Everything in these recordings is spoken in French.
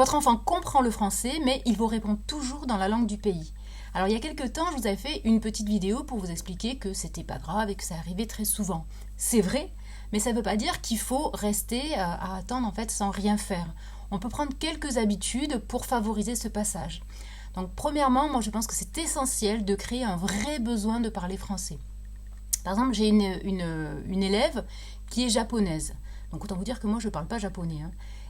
Votre enfant comprend le français, mais il vous répond toujours dans la langue du pays. Alors il y a quelques temps, je vous avais fait une petite vidéo pour vous expliquer que c'était pas grave et que ça arrivait très souvent. C'est vrai, mais ça ne veut pas dire qu'il faut rester à attendre en fait sans rien faire. On peut prendre quelques habitudes pour favoriser ce passage. Donc premièrement, moi je pense que c'est essentiel de créer un vrai besoin de parler français. Par exemple, j'ai une élève qui est japonaise. Donc autant vous dire que moi je ne parle pas japonais.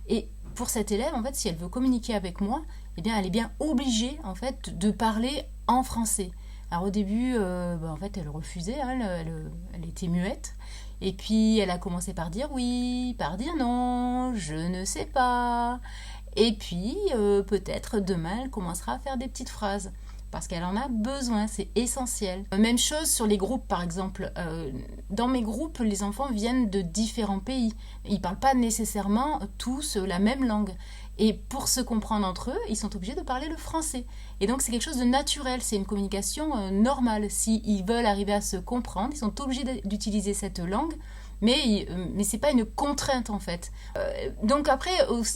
Et pour cette élève, en fait, si elle veut communiquer avec moi, eh bien, elle est bien obligée en fait, de parler en français. Alors au début, en fait, elle refusait, elle était muette. Et puis elle a commencé par dire oui, par dire non, je ne sais pas. Et puis peut-être demain, elle commencera à faire des petites phrases. Parce qu'elle en a besoin, c'est essentiel. Même chose sur les groupes, par exemple. Dans mes groupes, les enfants viennent de différents pays. Ils ne parlent pas nécessairement tous la même langue. Et pour se comprendre entre eux, ils sont obligés de parler le français. Et donc c'est quelque chose de naturel, c'est une communication normale. S'ils veulent arriver à se comprendre, ils sont obligés d'utiliser cette langue. Mais ce n'est pas une contrainte en fait. Donc après,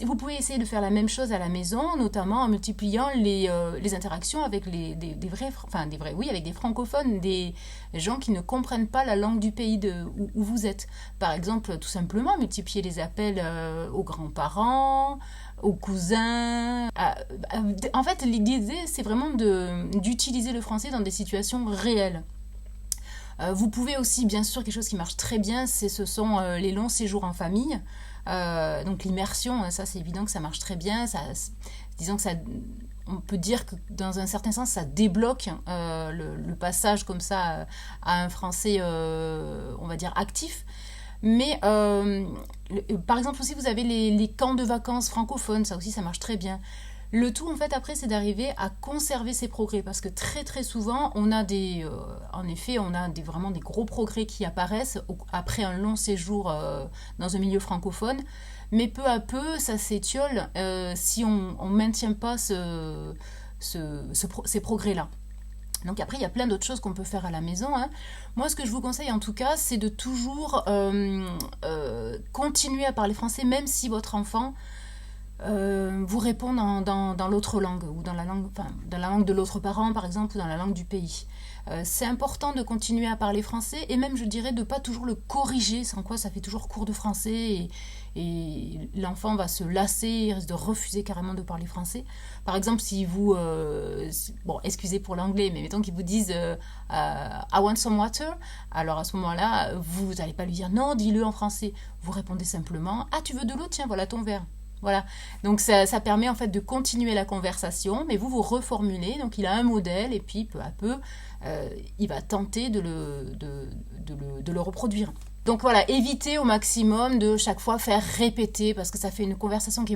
vous pouvez essayer de faire la même chose à la maison, notamment en multipliant les interactions avec avec des francophones, des gens qui ne comprennent pas la langue du pays où vous êtes. Par exemple, tout simplement, multiplier les appels aux grands-parents, aux cousins. En fait, l'idée, c'est vraiment d'utiliser le français dans des situations réelles. Vous pouvez aussi, bien sûr, quelque chose qui marche très bien, ce sont les longs séjours en famille. Donc l'immersion, ça c'est évident que ça marche très bien. Disons que on peut dire que dans un certain sens, ça débloque le passage comme ça à un français, on va dire, actif. Mais par exemple aussi, vous avez les camps de vacances francophones, ça aussi ça marche très bien. Le tout, en fait, après, c'est d'arriver à conserver ces progrès. Parce que très, très souvent, on a vraiment des gros progrès qui apparaissent après un long séjour dans un milieu francophone. Mais peu à peu, ça s'étiole si on ne maintient pas ces progrès-là. Donc après, il y a plein d'autres choses qu'on peut faire à la maison. Moi, ce que je vous conseille en tout cas, c'est de toujours continuer à parler français, même si votre enfant vous répond dans l'autre langue, ou dans la langue de l'autre parent, par exemple, ou dans la langue du pays. C'est important de continuer à parler français, et même, je dirais, de ne pas toujours le corriger, sans quoi ça fait toujours cours de français, et l'enfant va se lasser, il risque de refuser carrément de parler français. Par exemple, si vous... excusez pour l'anglais, mais mettons qu'ils vous disent I want some water », alors à ce moment-là, vous n'allez pas lui dire « non, dis-le en français ». Vous répondez simplement « ah, tu veux de l'eau ? Tiens, voilà ton verre ». Voilà, donc ça permet en fait de continuer la conversation, mais vous reformulez, donc il a un modèle, et puis peu à peu, il va tenter de le reproduire. Donc voilà, évitez au maximum de chaque fois faire répéter, parce que ça fait une conversation qui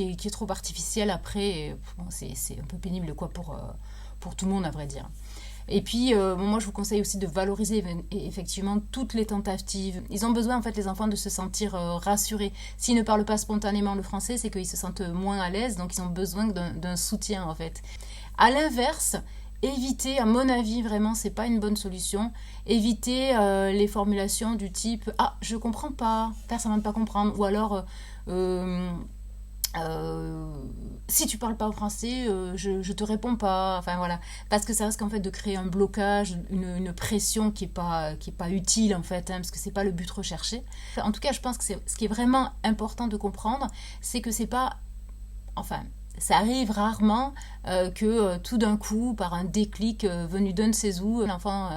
est trop artificielle après, et bon, c'est un peu pénible quoi pour tout le monde à vrai dire. Et puis, moi, je vous conseille aussi de valoriser effectivement toutes les tentatives. Ils ont besoin, en fait, les enfants, de se sentir rassurés. S'ils ne parlent pas spontanément le français, c'est qu'ils se sentent moins à l'aise, donc ils ont besoin d'un soutien, en fait. À l'inverse, évitez, à mon avis, vraiment, c'est pas une bonne solution. Évitez les formulations du type « ah, je comprends pas, personne ne va pas comprendre » ou alors si tu parles pas français, je te réponds pas. Enfin voilà, parce que ça risque en fait de créer un blocage, une pression qui est pas utile en fait, parce que c'est pas le but recherché. En tout cas, je pense que ce qui est vraiment important de comprendre, c'est que c'est pas, ça arrive rarement que tout d'un coup, par un déclic venu d'un ne sait où, l'enfant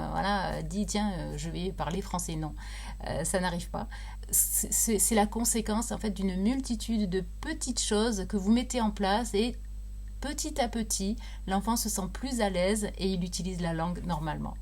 dit tiens, je vais parler français. Non, ça n'arrive pas. C'est la conséquence en fait d'une multitude de petites choses que vous mettez en place et petit à petit, l'enfant se sent plus à l'aise et il utilise la langue normalement.